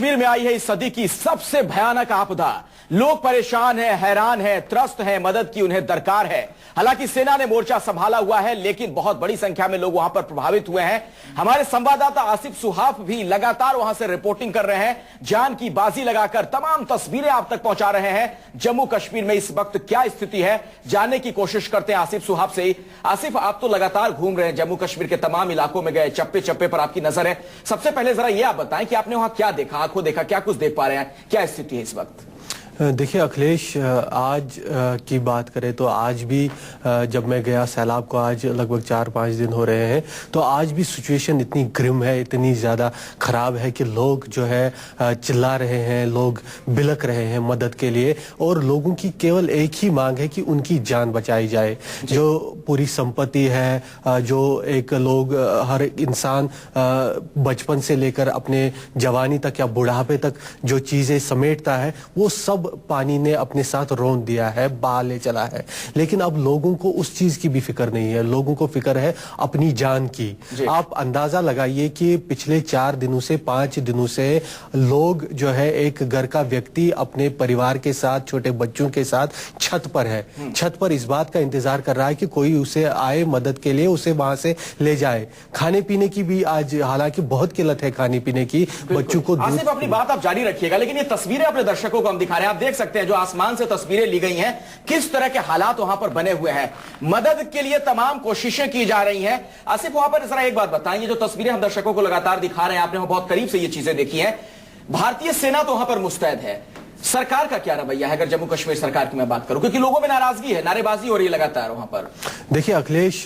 कश्मीर में आई है इस सदी की सबसे भयानक आपदा। लोग परेशान हैं, हैरान हैं, त्रस्त हैं, मदद की उन्हें दरकार है। हालांकि सेना ने मोर्चा संभाला हुआ है, लेकिन बहुत बड़ी संख्या में लोग वहां पर प्रभावित हुए हैं। हमारे संवाददाता आसिफ सुहाफ भी लगातार वहां से रिपोर्टिंग कर रहे हैं, जान की बाजी लगाकर तमाम तस्वीरें आप तक पहुंचा रहे हैं। जम्मू कश्मीर में इस वक्त क्या स्थिति है, जानने की कोशिश करते हैं आसिफ सुहाफ से ही। आसिफ, आप तो लगातार घूम रहे हैं, जम्मू कश्मीर के तमाम इलाकों में गए, चप्पे चप्पे पर आपकी नजर है। सबसे पहले जरा यह आप बताएं कि आपने वहां क्या देखा, आंखों देखा, क्या कुछ देख पा रहे हैं, क्या स्थिति है इस वक्त? देखिए अखिलेश, आज की बात करें तो आज भी जब मैं गया सैलाब को, आज लगभग 4-5 दिन हो रहे हैं, तो आज भी सिचुएशन इतनी ग्रिम है, इतनी ज़्यादा ख़राब है कि लोग जो है चिल्ला रहे हैं, लोग बिलक रहे हैं मदद के लिए, और लोगों की केवल एक ही मांग है कि उनकी जान बचाई जाए। जो पूरी संपत्ति है, जो एक लोग, हर इंसान बचपन से लेकर अपने जवानी तक या बुढ़ापे तक जो चीज़ें समेटता है, वो सब पानी ने अपने साथ रोन दिया है, बहा ले चला है। लेकिन अब लोगों को उस चीज की भी फिक्र नहीं है, लोगों को फिक्र है अपनी जान की। आप अंदाजा लगाइए कि पिछले 4 दिनों से 5 दिनों से लोग जो है, एक घर का व्यक्ति अपने परिवार के साथ, छोटे बच्चों के साथ छत पर है, छत पर इस बात का इंतजार कर रहा है कि कोई उसे आए मदद के लिए, उसे वहां से ले जाए। खाने पीने की भी आज हालांकि बहुत किल्लत है खाने पीने की, बच्चों को। आसिफ, अपनी बात आप जारी रखिएगा, लेकिन ये तस्वीरें अपने दर्शकों को हम दिखा रहे हैं। आप देख सकते हैं जो आसमान से तस्वीरें ली गई हैं, किस तरह के हालात वहां पर बने हुए हैं। मदद के लिए तमाम कोशिशें की जा रही हैं। आसिफ, वहां पर जरा एक बात बताएं, ये जो तस्वीरें हम दर्शकों को लगातार दिखा रहे हैं, आपने बहुत करीब से ये चीजें देखी हैं। भारतीय सेना तो वहां पर मुस्तैद है, सरकार का क्या रवैया है अगर जम्मू कश्मीर सरकार की मैं बात करूं, क्योंकि लोगों में नाराजगी है, नारेबाजी हो रही है लगातार वहां पर? देखिए अखिलेश,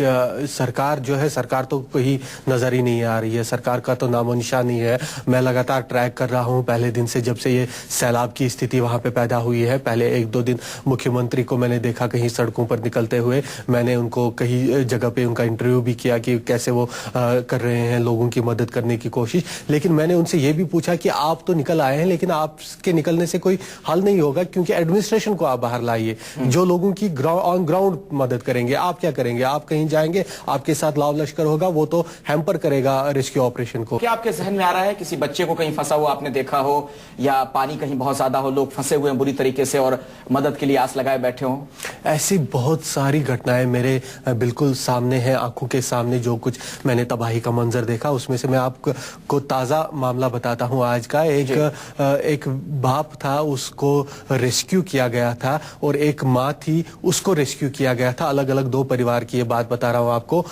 सरकार जो है, सरकार तो कहीं नजर ही नहीं आ रही है, सरकार का तो नामो निशान नहीं है। मैं लगातार ट्रैक कर रहा हूं पहले दिन से, जब से ये सैलाब की स्थिति वहां पे पैदा हुई है। पहले 1-2 दिन मुख्यमंत्री को मैंने देखा कहीं सड़कों पर निकलते हुए, मैंने उनको कई जगह पे उनका इंटरव्यू भी किया कि कैसे वो कर रहे हैं लोगों की मदद करने की कोशिश। लेकिन मैंने उनसे ये भी पूछा कि आप तो निकल आए हैं, लेकिन आपके निकलने से कोई हल नहीं होगा, क्योंकि एडमिनिस्ट्रेशन को आप बाहर लाइए, जो लोगों की ऑन ग्राउंड मदद करेंगे। आप क्या करेंगे? आप कहीं जाएंगे, आपके साथ लाव लश्कर होगा, वो तो हैम्पर करेगा रेस्क्यू ऑपरेशन को। क्या आपके जहन में आ रहा है किसी बच्चे को कहीं फंसा हुआ आपने देखा हो, या पानी कहीं बहुत ज्यादा हो, लोग फंसे हुए हैं बुरी तरीके से और मदद के लिए आस लगाए बैठे हों? ऐसी बहुत सारी घटनाएं मेरे बिल्कुल सामने हैं, आंखों के सामने। जो कुछ मैंने तबाही का मंजर देखा, उसमें से मैं आपको ताजा मामला बताता हूं आज का। एक बाप था, उसको रेस्क्यू किया गया था, और एक माँ थी, उसको रेस्क्यू किया गया था। अलग अलग 2 परिवार की ये बात बता रहा हूं आपको।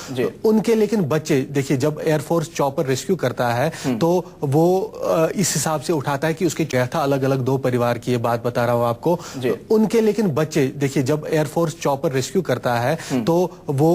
उनके लेकिन बच्चे, देखिए जब एयरफोर्स चॉपर रेस्क्यू करता है तो वो इस हिसाब से उठाता है कि उसके क्या था। अलग अलग 2 परिवार की ये बात बता रहा हूं आपको। उनके लेकिन बच्चे, देखिए जब एयरफोर्स चॉपर रेस्क्यू करता है तो वो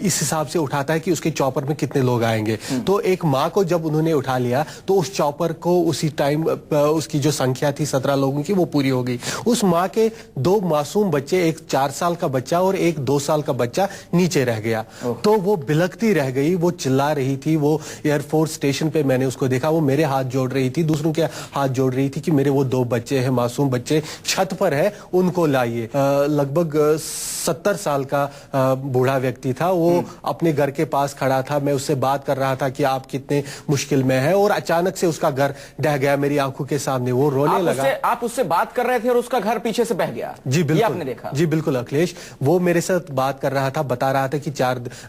इस हिसाब से उठाता है कि उसके चॉपर में कितने लोग आएंगे। तो एक माँ को जब उन्होंने उठा लिया तो उस चॉपर को उसी टाइम उसकी जो संख्या थी 17 लोगों की, वो पूरी हो गई। उस माँ के 2 मासूम बच्चे, एक 4 साल का बच्चा और एक 2 साल का बच्चा नीचे रह गया। तो वो बिलकती रह गई, वो चिल्ला रही थी। वो एयरफोर्स स्टेशन पे मैंने उसको देखा, वो मेरे हाथ जोड़ रही थी, दूसरों के हाथ जोड़ रही थी कि मेरे वो 2 बच्चे हैं, मासूम बच्चे छत पर है, उनको लाइए। लगभग 70 साल का बूढ़ा व्यक्ति था, वो अपने घर के पास खड़ा था। मैं उससे बात कर रहा था कि आप कितने मुश्किल में हैं, और अचानक से उसका घर ढह गया मेरी आंखों के सामने। वो रोने लगा। आप उससे बात कर रहे थे और उसका घर पीछे से बह गया? जी बिल्कुल, आपने देखा? जी बिल्कुल अखिलेश, वो मेरे साथ बात कर रहा था, बता रहा था कि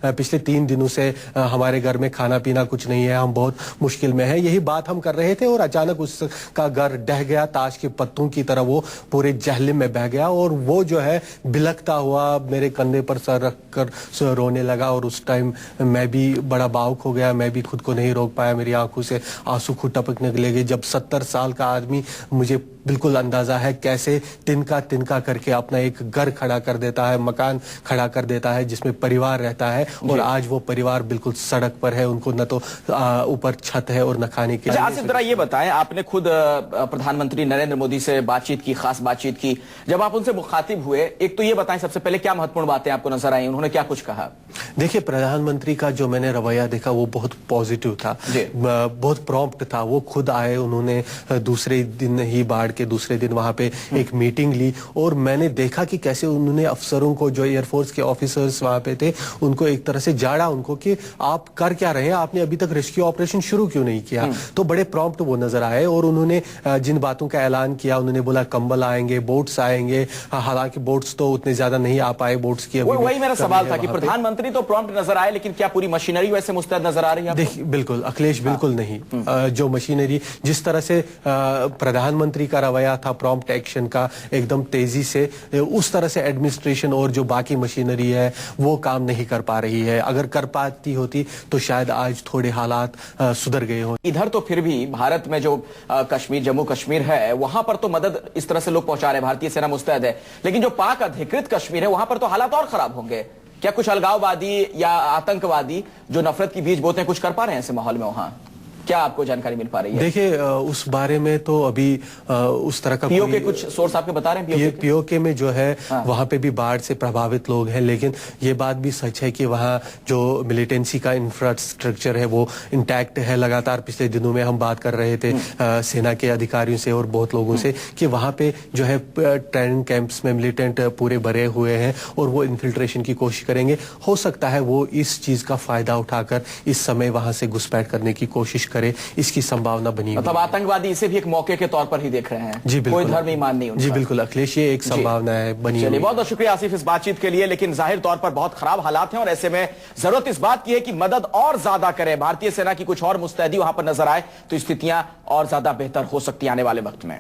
पिछले 3 दिनों से हमारे घर में खाना पीना कुछ नहीं है, हम बहुत मुश्किल में हैं। यही बात हम कर रहे थे, और अचानक उसका घर ढह गया, ताश के पत्तों की तरह वो पूरे जहलिम में बह गया। और वो जो है बिलखता हुआ मेरे कंधे पर सर रख कर रोने लगा। और उस टाइम मैं भी बड़ा भावुक हो गया, मैं भी खुद को नहीं रोक पाया, मेरी आंखों से आंसू खुद टपकने लगे। जब 70 साल का आदमी, मुझे बिल्कुल अंदाजा है कैसे तिनका तिनका करके अपना एक घर खड़ा कर देता है, मकान खड़ा कर देता है जिसमें परिवार रहता है, और आज वो परिवार बिल्कुल सड़क पर है, उनको न तो ऊपर छत है और न खाने के लिए। आसिफ, जरा ये बताएं, आपने खुद प्रधानमंत्री नरेंद्र मोदी से बातचीत की, खास बातचीत की, जब आप उनसे मुखातिब हुए, एक तो ये बताएं सबसे पहले क्या महत्वपूर्ण बातें आपको नजर आई, उन्होंने क्या कुछ कहा? देखिए प्रधानमंत्री का जो मैंने रवैया देखा वो बहुत पॉजिटिव था, बहुत प्रॉम्प्ट था। वो खुद आए, उन्होंने दूसरे दिन ही बाढ़ के के दूसरे दिन वहां पे एक मीटिंग ली और मैंने देखा कि कैसे उन्होंने अफसरों को, जो एयरफोर्स के ऑफिसर्स वहां पे थे, उनको एक तरह से जाड़ा उनको कि आप कर क्या रहे हैं, आपने अभी तक रेस्क्यू ऑपरेशन शुरू क्यों नहीं किया। तो बड़े प्रॉम्प्ट वो नजर आए और उन्होंने जिन बातों का ऐलान किया, उन्होंने बोला कंबल आएंगे, बोट्स आएंगे। हालांकि बोट्स तो उतने ज्यादा नहीं आ पाए, बोट्स की वही मेरा सवाल था कि प्रधानमंत्री तो प्रॉम्प्ट नजर आए, लेकिन क्या पूरी मशीनरी वैसे मुस्तैद नजर आ रही है? देखिए, बिल्कुल अखिलेश, बिल्कुल नहीं। जो मशीनरी, जिस तरह से प्रधानमंत्री का रवैया था प्रॉम्प्ट एक्शन का, एकदम तेजी से, उस तरह से एडमिनिस्ट्रेशन और जो बाकी मशीनरी है वो काम नहीं कर पा रही है। अगर कर पाती होती तो शायद आज थोड़े हालात सुधर गए हों। इधर तो फिर भी भारत में जो कश्मीर, जम्मू कश्मीर है, वहां पर तो मदद इस तरह से लोग पहुंचा रहे हैं, भारतीय सेना मुस्तैद है, लेकिन जो पाक अधिकृत कश्मीर है वहां पर तो हालात और खराब होंगे। क्या कुछ अलगाववादी या आतंकवादी जो नफरत की बीज बोते हैं कुछ कर पा रहे हैं ऐसे माहौल में? वहां क्या आपको जानकारी मिल पा रही है? देखिए, उस बारे में तो अभी उस तरह का पीओके कुछ सोर्स आपके बता रहे हैं? पीओके में जो है वहां पे भी बाढ़ से प्रभावित लोग हैं, लेकिन ये बात भी सच है कि वहां जो मिलिटेंसी का इंफ्रास्ट्रक्चर है वो इंटैक्ट है। लगातार पिछले दिनों में हम बात कर रहे थे सेना के अधिकारियों से और बहुत लोगों से कि वहां पे जो है ट्रेनिंग कैंप्स में मिलिटेंट पूरे भरे हुए हैं और वो इन्फिल्ट्रेशन की कोशिश करेंगे। हो सकता है वो इस चीज का फायदा उठाकर इस समय वहां से घुसपैठ करने की कोशिश करे, इसकी संभावना बनी। मतलब आतंकवादी इसे भी एक मौके के तौर पर ही देख रहे हैं? जी बिल्कुल, कोई धर्म ईमान नहीं उनका। जी बिल्कुल अखिलेश, ये एक संभावना है बनी। चलिए, बहुत बहुत शुक्रिया आसिफ इस बातचीत के लिए। लेकिन जाहिर तौर पर बहुत खराब हालात हैं और ऐसे में जरूरत इस बात की है कि मदद और ज्यादा करे, भारतीय सेना की कुछ और मुस्तैदी वहां पर नजर आए तो स्थितियां और ज्यादा बेहतर हो सकती है आने वाले वक्त में।